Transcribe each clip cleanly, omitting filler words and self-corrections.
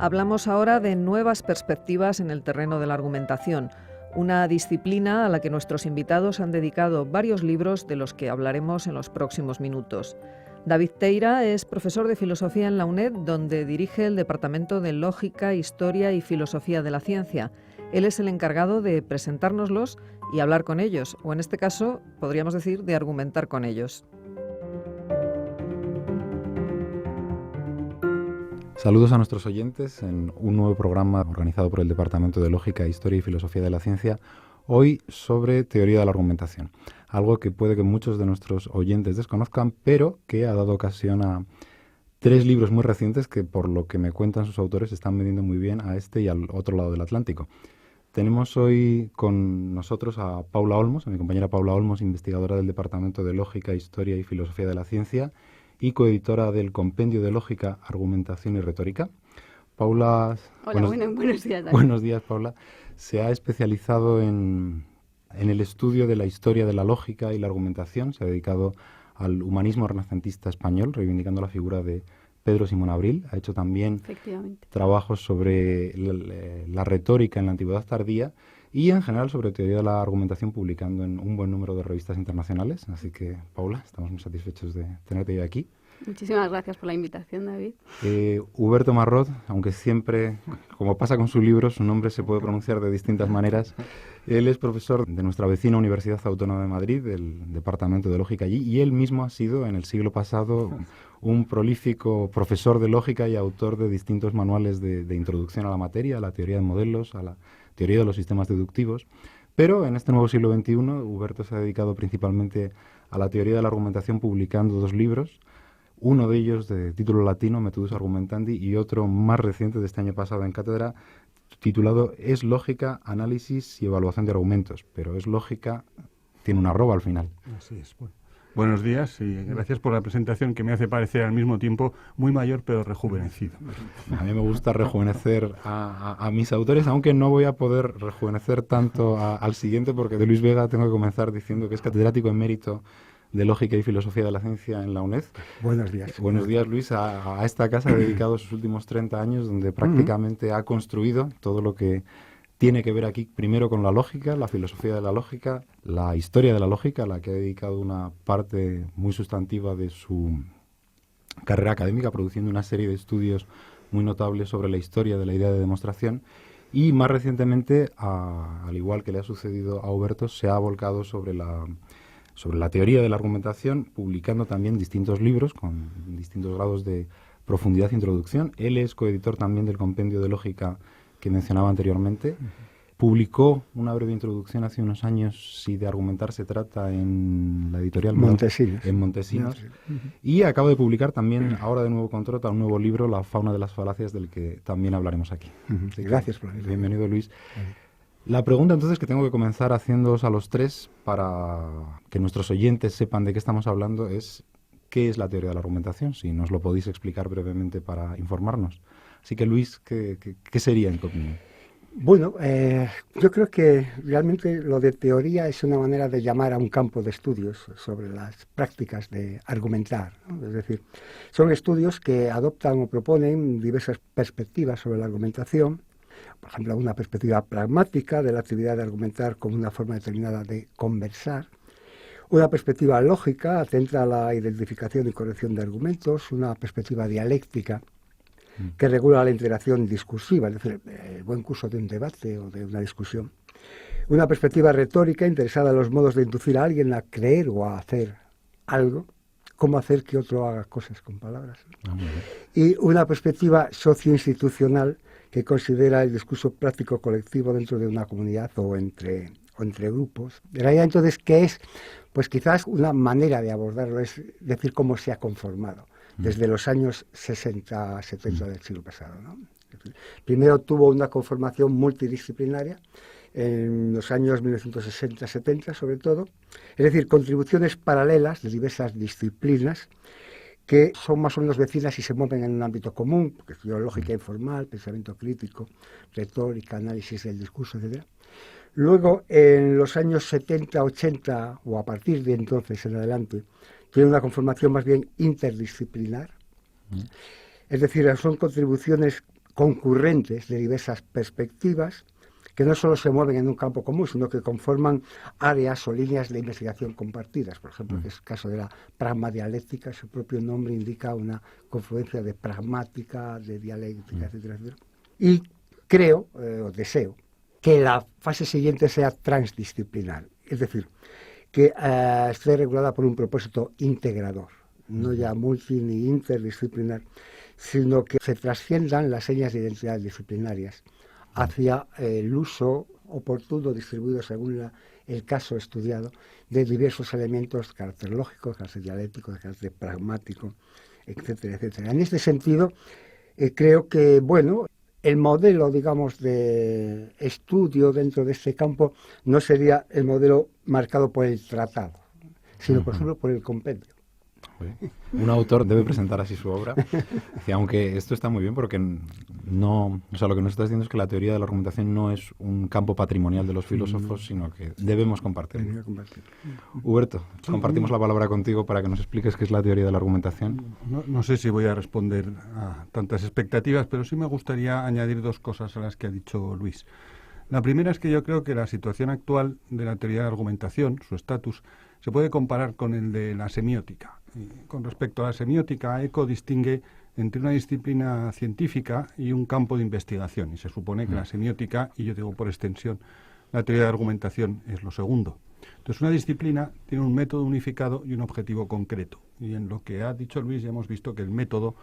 Hablamos ahora de nuevas perspectivas en el terreno de la argumentación, una disciplina a la que nuestros invitados han dedicado varios libros de los que hablaremos en los próximos minutos. David Teira es profesor de filosofía en la UNED, donde dirige el Departamento de Lógica, Historia y Filosofía de la Ciencia. Él es el encargado de presentárnoslos y hablar con ellos, o en este caso, podríamos decir, de argumentar con ellos. Saludos a nuestros oyentes en un nuevo programa organizado por el Departamento de Lógica, Historia y Filosofía de la Ciencia, hoy sobre teoría de la argumentación, algo que puede que muchos de nuestros oyentes desconozcan, pero que ha dado ocasión a 3 libros muy recientes que, por lo que me cuentan sus autores, están vendiendo muy bien a este y al otro lado del Atlántico. Tenemos hoy con nosotros a Paula Olmos, a mi compañera Paula Olmos, investigadora del Departamento de Lógica, Historia y Filosofía de la Ciencia, y coeditora del Compendio de Lógica, Argumentación y Retórica. Paula... Hola, buenos días, David. Buenos días, Paula. Se ha especializado en el estudio de la historia de la lógica y la argumentación. Se ha dedicado al humanismo renacentista español, reivindicando la figura de Pedro Simón Abril. Ha hecho también trabajos sobre la retórica en la antigüedad tardía y, en general, sobre teoría de la argumentación, publicando en un buen número de revistas internacionales. Así que, Paula, estamos muy satisfechos de tenerte hoy aquí. Muchísimas gracias por la invitación, David. Huberto Marrot, aunque siempre, como pasa con su libro, su nombre se puede pronunciar de distintas maneras. Él es profesor de nuestra vecina Universidad Autónoma de Madrid, del Departamento de Lógica allí, y él mismo ha sido, en el siglo pasado, un prolífico profesor de lógica y autor de distintos manuales de introducción a la materia, a la teoría de modelos, a la teoría de los sistemas deductivos. Pero en este nuevo siglo XXI, Huberto se ha dedicado principalmente a la teoría de la argumentación, publicando 2 libros. Uno de ellos de título latino, Methodus Argumentandi, y otro más reciente de este año pasado en cátedra, titulado Es lógica, análisis y evaluación de argumentos. Pero es lógica, tiene una arroba al final. Así es. Bueno. Buenos días y gracias por la presentación, que me hace parecer al mismo tiempo muy mayor pero rejuvenecido. A mí me gusta rejuvenecer a mis autores, aunque no voy a poder rejuvenecer tanto al siguiente, porque de Luis Vega tengo que comenzar diciendo que es catedrático emérito de Lógica y Filosofía de la Ciencia en la UNED. Buenos días. Buenos días, Luis. A esta casa ha dedicado sus últimos 30 años, donde prácticamente ha construido todo lo que tiene que ver aquí, primero con la lógica, la filosofía de la lógica, la historia de la lógica, a la que ha dedicado una parte muy sustantiva de su carrera académica, produciendo una serie de estudios muy notables sobre la historia de la idea de demostración. Y más recientemente, al igual que le ha sucedido a Huberto, se ha volcado sobre la teoría de la argumentación, publicando también distintos libros con distintos grados de profundidad e introducción. Él es coeditor también del Compendio de Lógica que mencionaba anteriormente. Publicó una breve introducción hace unos años, si de argumentar se trata, en la editorial Montesinos. Y acaba de publicar también, ahora de nuevo con Trota, un nuevo libro, La fauna de las falacias, del que también hablaremos aquí. Gracias por eso. Bienvenido, Luis. La pregunta entonces que tengo que comenzar haciéndoos a los 3 para que nuestros oyentes sepan de qué estamos hablando es ¿qué es la teoría de la argumentación? Si nos lo podéis explicar brevemente para informarnos. Así que, Luis, ¿qué sería en tu opinión? Bueno, yo creo que realmente lo de teoría es una manera de llamar a un campo de estudios sobre las prácticas de argumentar, ¿no? Es decir, son estudios que adoptan o proponen diversas perspectivas sobre la argumentación. Por ejemplo, una perspectiva pragmática de la actividad de argumentar como una forma determinada de conversar, una perspectiva lógica atenta a la identificación y corrección de argumentos, una perspectiva dialéctica que regula la interacción discursiva, es decir, el buen curso de un debate o de una discusión, una perspectiva retórica interesada en los modos de inducir a alguien a creer o a hacer algo, cómo hacer que otro haga cosas con palabras, y una perspectiva socioinstitucional que considera el discurso práctico colectivo dentro de una comunidad o entre grupos. En realidad, entonces, ¿qué es? Pues quizás una manera de abordarlo es decir cómo se ha conformado desde los años 60, 70 del siglo pasado, ¿no? Primero tuvo una conformación multidisciplinaria en los años 1960-70 sobre todo, es decir, contribuciones paralelas de diversas disciplinas que son más o menos vecinas y se mueven en un ámbito común, porque es lógica informal, pensamiento crítico, retórica, análisis del discurso, etc. Luego, en los años 70, 80, o a partir de entonces en adelante, tiene una conformación más bien interdisciplinar. Es decir, son contribuciones concurrentes de diversas perspectivas que no solo se mueven en un campo común, sino que conforman áreas o líneas de investigación compartidas. Por ejemplo, que es el caso de la pragmadialéctica, su propio nombre indica una confluencia de pragmática, de dialéctica, etcétera, etcétera. Y creo, o deseo, que la fase siguiente sea transdisciplinar, es decir, que esté regulada por un propósito integrador, no ya multi ni interdisciplinar, sino que se trasciendan las señas de identidad disciplinarias hacia el uso oportuno, distribuido según el caso estudiado, de diversos elementos de carácter lógico, de carácter dialéctico, de carácter pragmático, etcétera, etcétera. En este sentido, creo que, bueno, el modelo, digamos, de estudio dentro de este campo no sería el modelo marcado por el tratado, sino, por ejemplo, por el compendio. Un autor debe presentar así su obra. Aunque esto está muy bien porque no, o sea, lo que nos está diciendo es que la teoría de la argumentación no es un campo patrimonial de los filósofos, sino que debemos compartirlo. Huberto, compartimos la palabra contigo para que nos expliques qué es la teoría de la argumentación. No sé si voy a responder a tantas expectativas, pero sí me gustaría añadir dos cosas a las que ha dicho Luis. La primera es que yo creo que la situación actual de la teoría de la argumentación, su estatus, se puede comparar con el de la semiótica. Con respecto a la semiótica, Eco distingue entre una disciplina científica y un campo de investigación. Y se supone que la semiótica, y yo digo por extensión, la teoría de argumentación es lo segundo. Entonces, una disciplina tiene un método unificado y un objetivo concreto. Y en lo que ha dicho Luis ya hemos visto que el método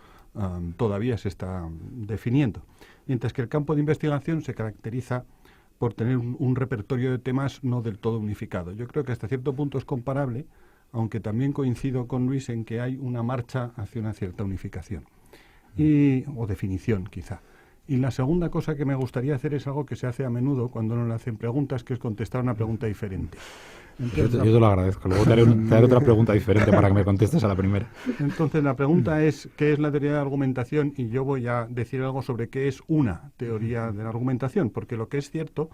todavía se está definiendo. Mientras que el campo de investigación se caracteriza por tener un repertorio de temas no del todo unificado. Yo creo que hasta cierto punto es comparable, aunque también coincido con Luis en que hay una marcha hacia una cierta unificación o definición, quizá. Y la segunda cosa que me gustaría hacer es algo que se hace a menudo cuando nos hacen preguntas, que es contestar una pregunta diferente. Entonces, yo te lo agradezco. Luego te haré otra pregunta diferente para que me contestes a la primera. Entonces, la pregunta es, ¿qué es la teoría de la argumentación? Y yo voy a decir algo sobre qué es una teoría de la argumentación, porque lo que es cierto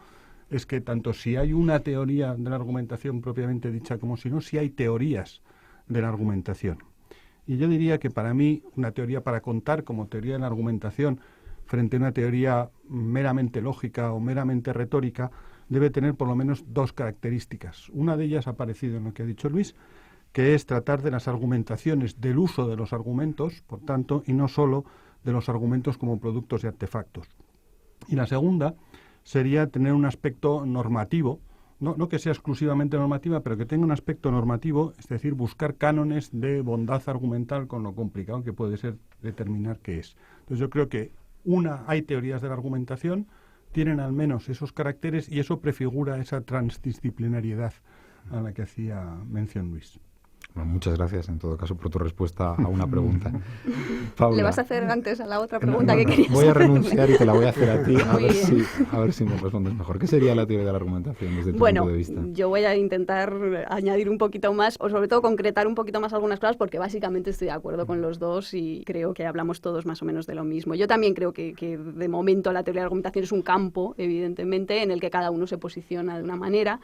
es que tanto si hay una teoría de la argumentación propiamente dicha como si no, si hay teorías de la argumentación. Y yo diría que para mí una teoría para contar como teoría de la argumentación frente a una teoría meramente lógica o meramente retórica debe tener por lo menos dos características. Una de ellas ha aparecido en lo que ha dicho Luis, que es tratar de las argumentaciones, del uso de los argumentos, por tanto, y no solo de los argumentos como productos y artefactos. Y la segunda sería tener un aspecto normativo, no que sea exclusivamente normativa, pero que tenga un aspecto normativo, es decir, buscar cánones de bondad argumental con lo complicado que puede ser determinar qué es. Entonces yo creo que hay teorías de la argumentación, tienen al menos esos caracteres y eso prefigura esa transdisciplinariedad a la que hacía mención Luis. Bueno, muchas gracias, en todo caso, por tu respuesta a una pregunta. Paula, ¿le vas a hacer antes a la otra pregunta que querías voy a hacer? renunciar y te la voy a hacer a ti, a ver si me respondes mejor. ¿Qué sería la teoría de la argumentación desde tu punto de vista? Bueno, yo voy a intentar añadir un poquito más, o sobre todo concretar un poquito más algunas cosas, porque básicamente estoy de acuerdo con los dos y creo que hablamos todos más o menos de lo mismo. Yo también creo que de momento la teoría de la argumentación es un campo, evidentemente, en el que cada uno se posiciona de una manera.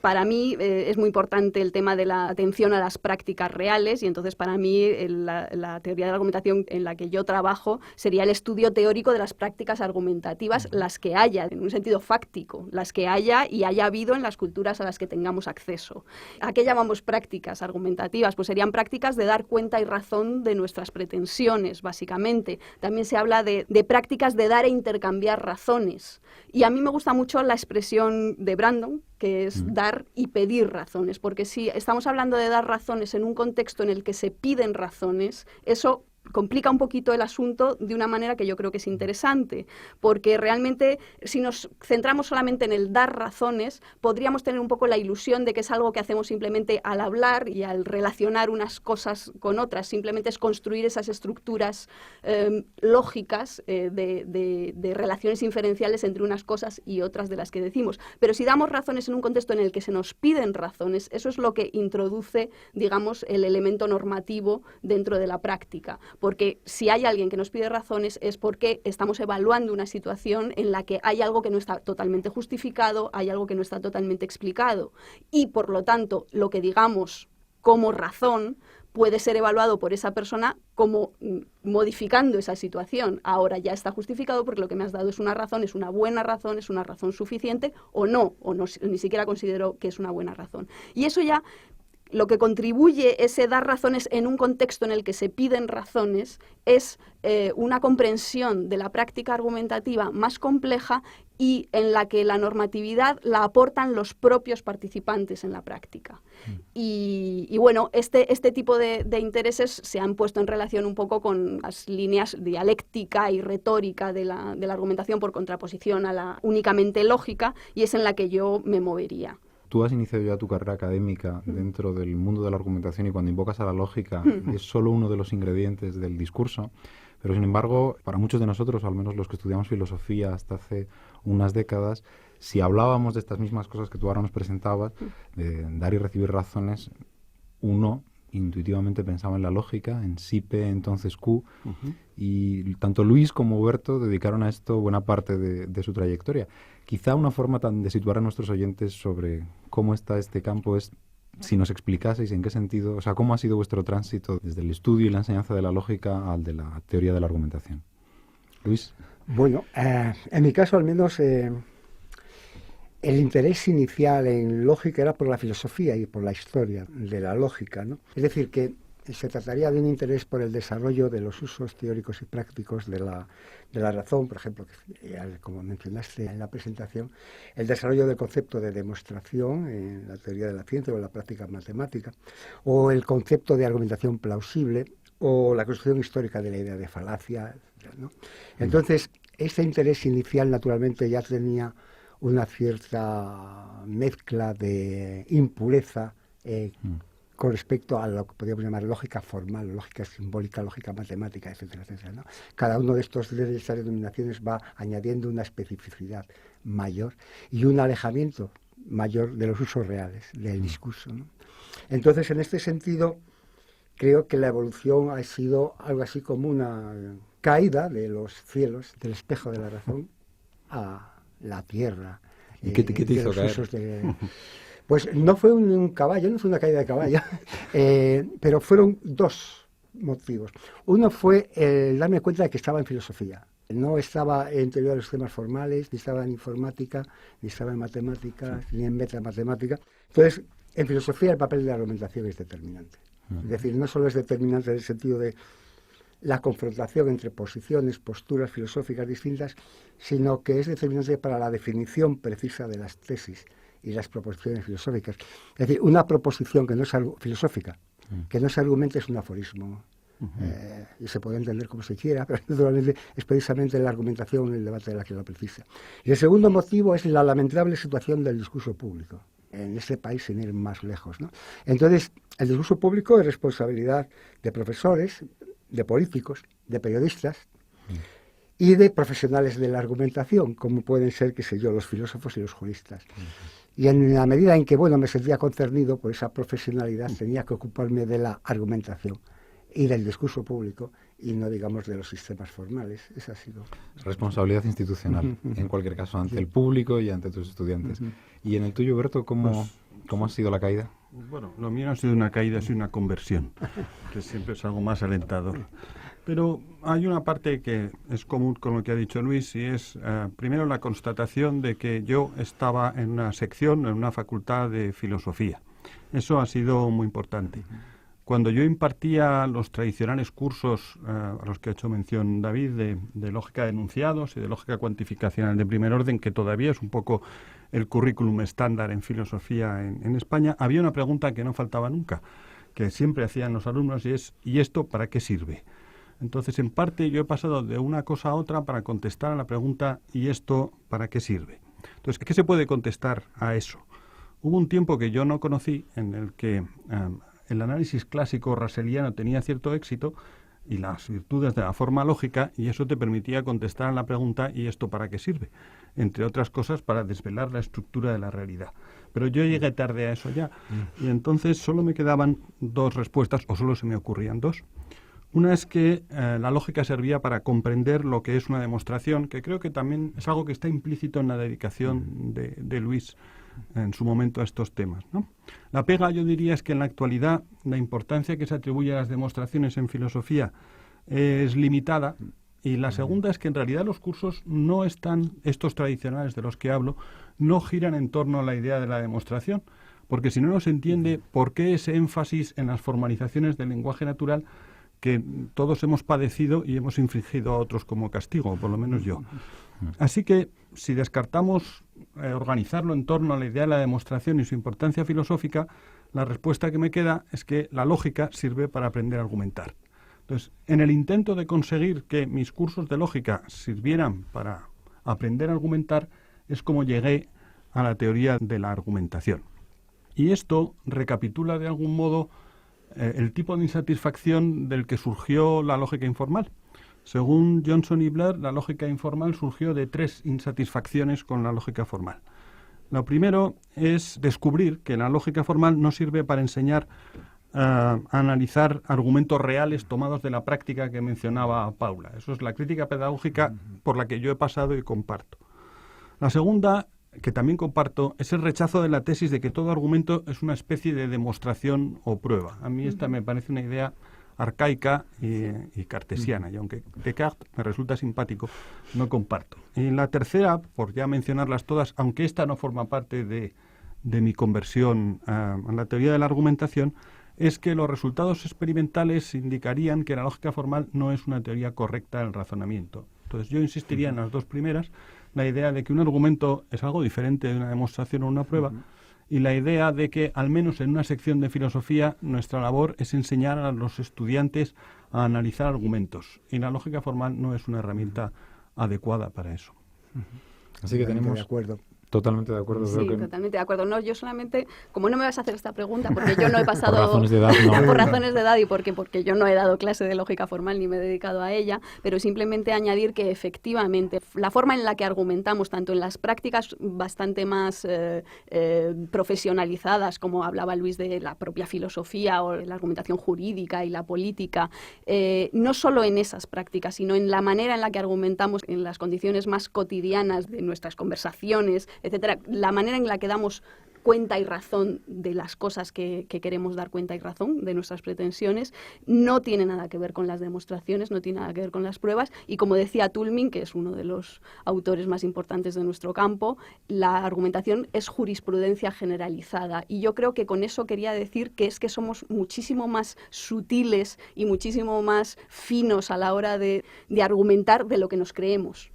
Para mí es muy importante el tema de la atención a las prácticas reales y entonces para mí la teoría de la argumentación en la que yo trabajo sería el estudio teórico de las prácticas argumentativas, las que haya, en un sentido fáctico, las que haya y haya habido en las culturas a las que tengamos acceso. ¿A qué llamamos prácticas argumentativas? Pues serían prácticas de dar cuenta y razón de nuestras pretensiones, básicamente. También se habla de prácticas de dar e intercambiar razones. Y a mí me gusta mucho la expresión de Brandon, que es dar y pedir razones, porque si estamos hablando de dar razones en un contexto en el que se piden razones, eso complica un poquito el asunto de una manera que yo creo que es interesante, porque realmente si nos centramos solamente en el dar razones, podríamos tener un poco la ilusión de que es algo que hacemos simplemente al hablar y al relacionar unas cosas con otras, simplemente es construir esas estructuras lógicas de relaciones inferenciales entre unas cosas y otras de las que decimos. Pero si damos razones en un contexto en el que se nos piden razones, eso es lo que introduce, digamos, el elemento normativo dentro de la práctica. Porque si hay alguien que nos pide razones es porque estamos evaluando una situación en la que hay algo que no está totalmente justificado, hay algo que no está totalmente explicado. Y, por lo tanto, lo que digamos como razón puede ser evaluado por esa persona como modificando esa situación. Ahora ya está justificado porque lo que me has dado es una razón, es una buena razón, es una razón suficiente o no, ni siquiera considero que es una buena razón. Y eso ya, lo que contribuye ese dar razones en un contexto en el que se piden razones es una comprensión de la práctica argumentativa más compleja y en la que la normatividad la aportan los propios participantes en la práctica. Y bueno, este tipo de intereses se han puesto en relación un poco con las líneas dialéctica y retórica de la argumentación por contraposición a la únicamente lógica, y es en la que yo me movería. Tú has iniciado ya tu carrera académica dentro del mundo de la argumentación y cuando invocas a la lógica es solo uno de los ingredientes del discurso, pero sin embargo, para muchos de nosotros, al menos los que estudiamos filosofía hasta hace unas décadas, si hablábamos de estas mismas cosas que tú ahora nos presentabas, de dar y recibir razones, uno intuitivamente pensaba en la lógica, en sipe, entonces Q, y tanto Luis como Huberto dedicaron a esto buena parte de su trayectoria. Quizá una forma de situar a nuestros oyentes sobre cómo está este campo es si nos explicaseis en qué sentido, o sea, cómo ha sido vuestro tránsito desde el estudio y la enseñanza de la lógica al de la teoría de la argumentación. Luis. Bueno, en mi caso al menos el interés inicial en lógica era por la filosofía y por la historia de la lógica, ¿no? Es decir, que se trataría de un interés por el desarrollo de los usos teóricos y prácticos de la razón, por ejemplo, como mencionaste en la presentación, el desarrollo del concepto de demostración en la teoría de la ciencia o en la práctica matemática, o el concepto de argumentación plausible, o la construcción histórica de la idea de falacia, ¿no? Entonces, este interés inicial naturalmente ya tenía una cierta mezcla de impureza con respecto a lo que podríamos llamar lógica formal, lógica simbólica, lógica matemática, etcétera, etcétera, ¿no? Cada uno de estas denominaciones va añadiendo una especificidad mayor y un alejamiento mayor de los usos reales del discurso, ¿no? Entonces, en este sentido, creo que la evolución ha sido algo así como una caída de los cielos, del espejo de la razón, a la tierra. ¿Y qué te hizo caer? Pues no fue un caballo, no fue una caída de caballo, pero fueron dos motivos. Uno fue el darme cuenta de que estaba en filosofía. No estaba en teoría de los sistemas formales, ni estaba en informática, ni estaba en matemáticas, ni en metamatemática. Entonces, en filosofía el papel de la argumentación es determinante. Es decir, no solo es determinante en el sentido de la confrontación entre posiciones, posturas filosóficas distintas, sino que es determinante para la definición precisa de las tesis y las proposiciones filosóficas. Es decir, una proposición que no es filosófica, que no se argumenta, es un aforismo. Y se puede entender como se quiera, pero naturalmente es precisamente la argumentación, el debate de la que lo precisa. Y el segundo motivo es la lamentable situación del discurso público en este país, sin ir más lejos, ¿no? Entonces, el discurso público es responsabilidad de profesores, de políticos, de periodistas y de profesionales de la argumentación, como pueden ser, qué sé yo, los filósofos y los juristas. Y en la medida en que, bueno, me sentía concernido por esa profesionalidad, tenía que ocuparme de la argumentación y del discurso público, y no, digamos, de los sistemas formales. Esa ha sido responsabilidad institucional, en cualquier caso, ante el público y ante tus estudiantes. Y en el tuyo, Berto, ¿cómo ha sido la caída? Bueno, lo mío no ha sido una caída, ha sido una conversión, que siempre es algo más alentador. Pero hay una parte que es común con lo que ha dicho Luis, y es, primero, la constatación de que yo estaba en una sección, en una facultad de filosofía. Eso ha sido muy importante. Cuando yo impartía los tradicionales cursos a los que ha hecho mención David, de lógica de enunciados y de lógica cuantificacional de primer orden, que todavía es un poco el currículum estándar en filosofía en España, había una pregunta que no faltaba nunca, que siempre hacían los alumnos, y es: ¿y esto para qué sirve? Entonces, en parte, yo he pasado de una cosa a otra para contestar a la pregunta: ¿y esto para qué sirve? Entonces, ¿qué se puede contestar a eso? Hubo un tiempo que yo no conocí en el que el análisis clásico russelliano tenía cierto éxito y las virtudes de la forma lógica, y eso te permitía contestar a la pregunta: ¿y esto para qué sirve? Entre otras cosas, para desvelar la estructura de la realidad. Pero yo llegué tarde a eso ya, y entonces solo me quedaban dos respuestas, o solo se me ocurrían dos. Una es que la lógica servía para comprender lo que es una demostración, que creo que también es algo que está implícito en la dedicación de Luis en su momento a estos temas, ¿no? La pega, yo diría, es que en la actualidad la importancia que se atribuye a las demostraciones en filosofía es limitada, y la segunda es que en realidad los cursos no están, estos tradicionales de los que hablo, no giran en torno a la idea de la demostración, porque si no, no se entiende por qué ese énfasis en las formalizaciones del lenguaje natural que todos hemos padecido y hemos infligido a otros como castigo, por lo menos yo. Así que, si descartamos organizarlo en torno a la idea de la demostración y su importancia filosófica, la respuesta que me queda es que la lógica sirve para aprender a argumentar. Entonces, en el intento de conseguir que mis cursos de lógica sirvieran para aprender a argumentar, es como llegué a la teoría de la argumentación. Y esto recapitula de algún modo el tipo de insatisfacción del que surgió la lógica informal. Según Johnson y Blair, la lógica informal surgió de 3 insatisfacciones con la lógica formal. Lo primero es descubrir que la lógica formal no sirve para enseñar a analizar argumentos reales tomados de la práctica que mencionaba Paula. Eso es la crítica pedagógica por la que yo he pasado y comparto. La segunda, que también comparto, es el rechazo de la tesis de que todo argumento es una especie de demostración o prueba. A mí esta me parece una idea arcaica y cartesiana, y aunque Descartes me resulta simpático, no comparto. Y la tercera, por ya mencionarlas todas, aunque esta no forma parte de mi conversión a la teoría de la argumentación, es que los resultados experimentales indicarían que la lógica formal no es una teoría correcta del razonamiento. Entonces yo insistiría en las 2 primeras, la idea de que un argumento es algo diferente de una demostración o una prueba, y la idea de que, al menos en una sección de filosofía, nuestra labor es enseñar a los estudiantes a analizar argumentos. Y la lógica formal no es una herramienta adecuada para eso. Así que tenemos... De acuerdo. Totalmente de acuerdo. Sí, totalmente de acuerdo. No, yo solamente, como no me vas a hacer esta pregunta, porque yo no he pasado... por razones de edad, no. Por razones de edad y porque yo no he dado clase de lógica formal ni me he dedicado a ella, pero simplemente añadir que efectivamente la forma en la que argumentamos, tanto en las prácticas bastante más profesionalizadas, como hablaba Luis de la propia filosofía o la argumentación jurídica y la política, no solo en esas prácticas, sino en la manera en la que argumentamos en las condiciones más cotidianas de nuestras conversaciones, etcétera, la manera en la que damos cuenta y razón de las cosas que queremos dar cuenta y razón, de nuestras pretensiones, no tiene nada que ver con las demostraciones, no tiene nada que ver con las pruebas, y como decía Toulmin, que es uno de los autores más importantes de nuestro campo, la argumentación es jurisprudencia generalizada, y yo creo que con eso quería decir que es que somos muchísimo más sutiles y muchísimo más finos a la hora de argumentar de lo que nos creemos.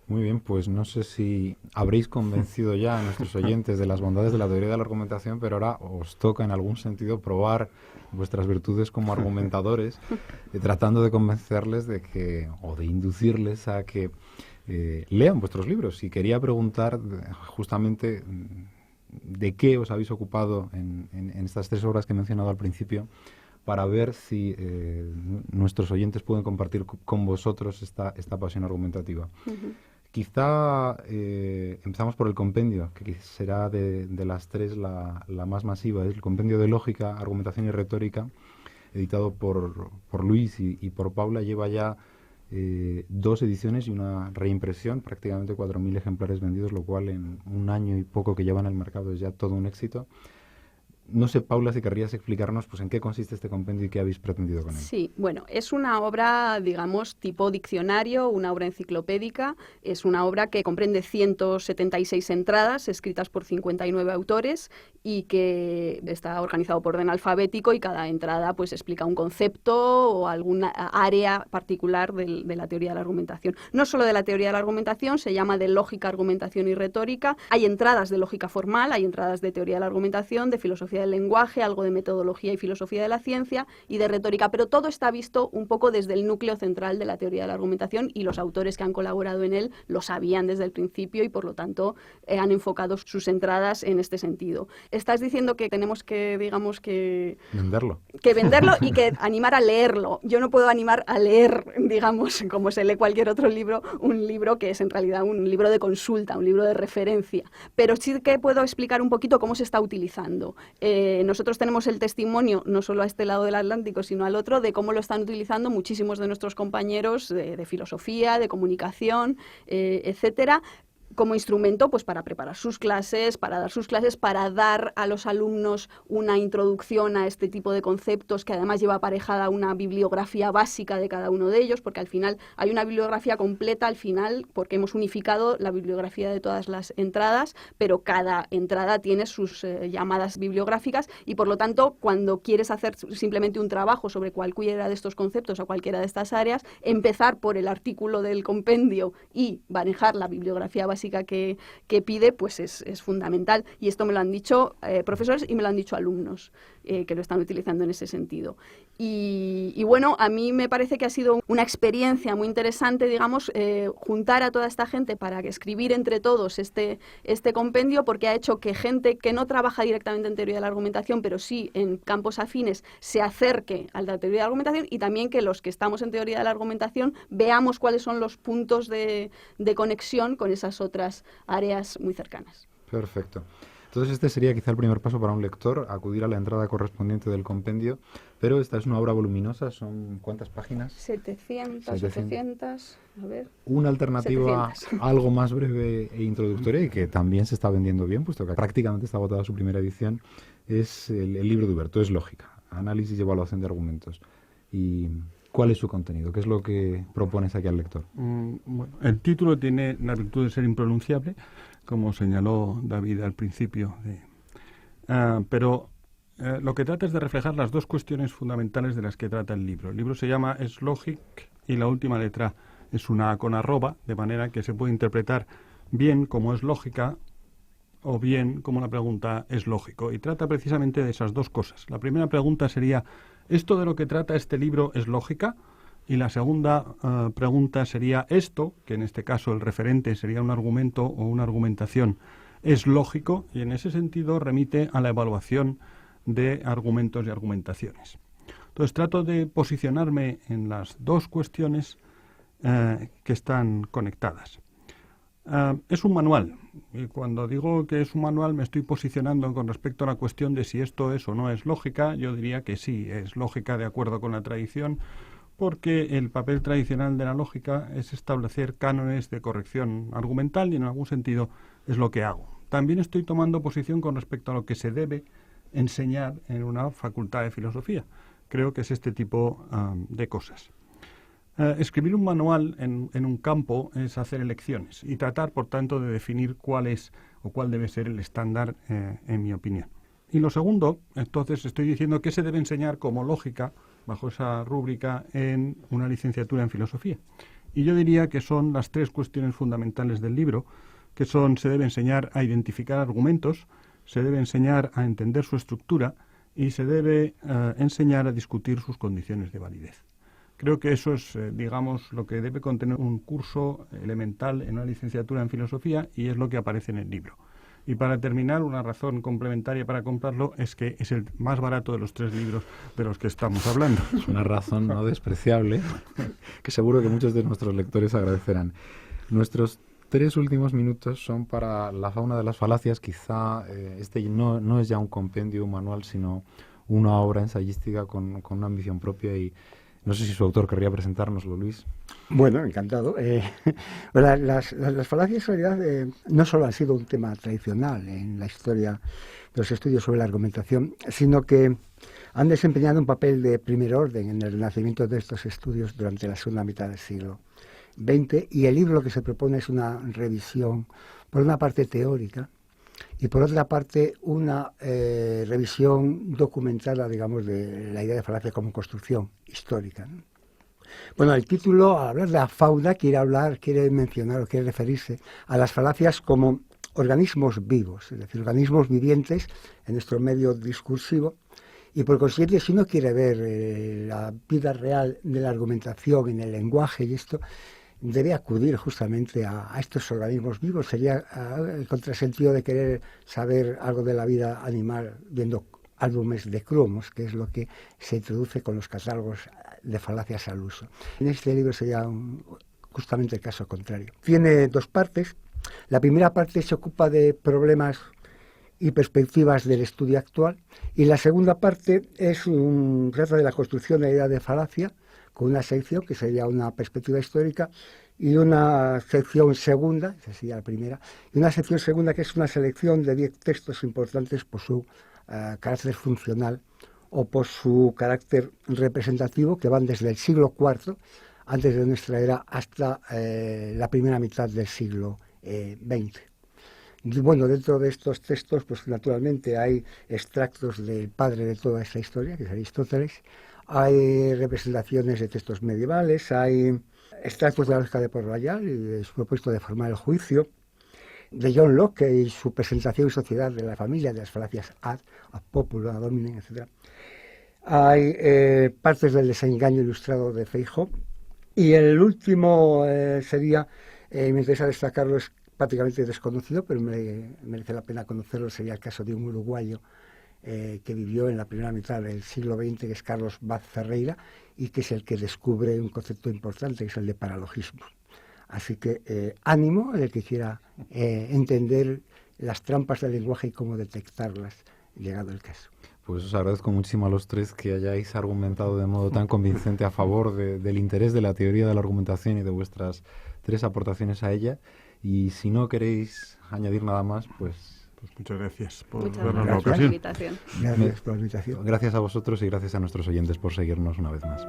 Muy bien, pues no sé si habréis convencido ya a nuestros oyentes de las bondades de la teoría de la argumentación, pero ahora os toca en algún sentido probar vuestras virtudes como argumentadores, tratando de convencerles de que, o de inducirles a que lean vuestros libros. Y quería preguntar justamente de qué os habéis ocupado en estas 3 obras que he mencionado al principio, para ver si nuestros oyentes pueden compartir con vosotros esta pasión argumentativa. Quizá empezamos por el compendio, que será de las 3 la más masiva. Es el compendio de lógica, argumentación y retórica, editado por Luis y por Paula. Lleva ya 2 ediciones y una reimpresión, prácticamente 4.000 ejemplares vendidos, lo cual en un año y poco que llevan al mercado es ya todo un éxito. No sé, Paula, si querrías explicarnos pues en qué consiste este compendio y qué habéis pretendido con él. Sí, bueno, es una obra, digamos, tipo diccionario, una obra enciclopédica. Es una obra que comprende 176 entradas escritas por 59 autores y que está organizado por orden alfabético, y cada entrada pues explica un concepto o alguna área particular de la teoría de la argumentación. No solo de la teoría de la argumentación, se llama de lógica, argumentación y retórica. Hay entradas de lógica formal, hay entradas de teoría de la argumentación, de filosofía del lenguaje, algo de metodología y filosofía de la ciencia y de retórica, pero todo está visto un poco desde el núcleo central de la teoría de la argumentación, y los autores que han colaborado en él lo sabían desde el principio y por lo tanto han enfocado sus entradas en este sentido. Estás diciendo que tenemos que, digamos, que venderlo y que animar a leerlo. Yo no puedo animar a leer, digamos, como se lee cualquier otro libro, un libro que es en realidad un libro de consulta, un libro de referencia, pero sí que puedo explicar un poquito cómo se está utilizando. Nosotros tenemos el testimonio, no solo a este lado del Atlántico, sino al otro, de cómo lo están utilizando muchísimos de nuestros compañeros de filosofía, de comunicación, etcétera, como instrumento pues para preparar sus clases, para dar a los alumnos una introducción a este tipo de conceptos que además lleva aparejada una bibliografía básica de cada uno de ellos, porque al final hay una bibliografía completa al final, porque hemos unificado la bibliografía de todas las entradas, pero cada entrada tiene sus llamadas bibliográficas y por lo tanto cuando quieres hacer simplemente un trabajo sobre cualquiera de estos conceptos o cualquiera de estas áreas, empezar por el artículo del compendio y manejar la bibliografía básica que pide, pues es fundamental. Y esto me lo han dicho profesores y me lo han dicho alumnos que lo están utilizando en ese sentido. Y bueno, a mí me parece que ha sido una experiencia muy interesante, digamos, juntar a toda esta gente para escribir entre todos este compendio, porque ha hecho que gente que no trabaja directamente en teoría de la argumentación, pero sí en campos afines, se acerque a la teoría de la argumentación y también que los que estamos en teoría de la argumentación veamos cuáles son los puntos de conexión con esas otras áreas muy cercanas. Perfecto. Entonces este sería quizá el primer paso para un lector, acudir a la entrada correspondiente del compendio, pero esta es una obra voluminosa, ¿son cuántas páginas? 700, 800, a ver. Una alternativa 700. Algo más breve e introductoria y que también se está vendiendo bien, puesto que prácticamente está agotada su primera edición, es el libro de Huberto, Es lógica, análisis y evaluación de argumentos. ¿Y cuál es su contenido? ¿Qué es lo que propones aquí al lector? Bueno, el título tiene la virtud de ser impronunciable, como señaló David al principio. Pero lo que trata es de reflejar las dos cuestiones fundamentales de las que trata el libro. El libro se llama Es lógic y la última letra es una A con arroba, de manera que se puede interpretar bien como es lógica o bien como la pregunta es lógico. Y trata precisamente de esas dos cosas. La primera pregunta sería, ¿esto de lo que trata este libro es lógica? Y la segunda pregunta sería, ¿esto, que en este caso el referente sería un argumento o una argumentación, es lógico? Y en ese sentido remite a la evaluación de argumentos y argumentaciones. Entonces trato de posicionarme en las dos cuestiones que están conectadas. Es un manual, y cuando digo que es un manual me estoy posicionando con respecto a la cuestión de si esto es o no es lógica. Yo diría que sí, es lógica de acuerdo con la tradición, porque el papel tradicional de la lógica es establecer cánones de corrección argumental y en algún sentido es lo que hago. También estoy tomando posición con respecto a lo que se debe enseñar en una facultad de filosofía. Creo que es este tipo de cosas. Escribir un manual en un campo es hacer elecciones y tratar, por tanto, de definir cuál es o cuál debe ser el estándar, en mi opinión. Y lo segundo, entonces, estoy diciendo que se debe enseñar como lógica, bajo esa rúbrica, en una licenciatura en filosofía. Y yo diría que son las tres cuestiones fundamentales del libro, que son, se debe enseñar a identificar argumentos, se debe enseñar a entender su estructura y se debe enseñar a discutir sus condiciones de validez. Creo que eso es, digamos, lo que debe contener un curso elemental en una licenciatura en filosofía y es lo que aparece en el libro. Y para terminar, una razón complementaria para comprarlo es que es el más barato de los tres libros de los que estamos hablando. Es una razón no despreciable, que seguro que muchos de nuestros lectores agradecerán. Nuestros 3 últimos minutos son para la fauna de las falacias. Quizá este no es ya un compendio, un manual, sino una obra ensayística con una ambición propia y no sé si su autor querría presentárnoslo, Luis. Bueno, encantado. Las falacias en realidad no solo han sido un tema tradicional en la historia de los estudios sobre la argumentación, sino que han desempeñado un papel de primer orden en el renacimiento de estos estudios durante la segunda mitad del siglo XX. Y el libro lo que se propone es una revisión, por una parte teórica, y por otra parte una revisión documentada, digamos, de la idea de falacia como construcción histórica, ¿no? Bueno, el título, al hablar de la fauna, quiere mencionar o quiere referirse a las falacias como organismos vivos, es decir, organismos vivientes en nuestro medio discursivo, y por consiguiente, si uno quiere ver la vida real de la argumentación en el lenguaje y esto, debe acudir justamente a estos organismos vivos. Sería el contrasentido de querer saber algo de la vida animal viendo álbumes de cromos, que es lo que se introduce con los catálogos de falacias al uso. En este libro sería justamente el caso contrario. Tiene 2 partes. La primera parte se ocupa de problemas y perspectivas del estudio actual, y la segunda parte trata de la construcción de la idea de falacia, con una sección que sería una perspectiva histórica y una sección segunda, esa sería la primera, y una sección segunda que es una selección de 10 textos importantes por su carácter funcional o por su carácter representativo, que van desde el siglo IV, antes de nuestra era, hasta la primera mitad del siglo XX. Y bueno, dentro de estos textos, pues naturalmente hay extractos del padre de toda esta historia, que es Aristóteles, hay representaciones de textos medievales, hay extractos de la lógica de Port-Royal y de su propósito de formar el juicio, de John Locke y su presentación y sociedad de la familia, de las falacias ad populum, ad hominem, etc. Hay partes del desengaño ilustrado de Feijó. Y el último sería, me interesa destacarlo, es prácticamente desconocido, pero merece la pena conocerlo, sería el caso de un uruguayo que vivió en la primera mitad del siglo XX, que es Carlos Vaz Ferreira, y que es el que descubre un concepto importante, que es el de paralogismo. Así que ánimo el que quiera entender las trampas del lenguaje y cómo detectarlas, llegado el caso. Pues os agradezco muchísimo a los tres que hayáis argumentado de modo tan convincente a favor del interés de la teoría de la argumentación y de vuestras 3 aportaciones a ella. Y si no queréis añadir nada más, pues muchas gracias por Muchas darnos la gracias por la ocasión. invitación. Gracias por la invitación. gracias a vosotros y gracias a nuestros oyentes por seguirnos una vez más.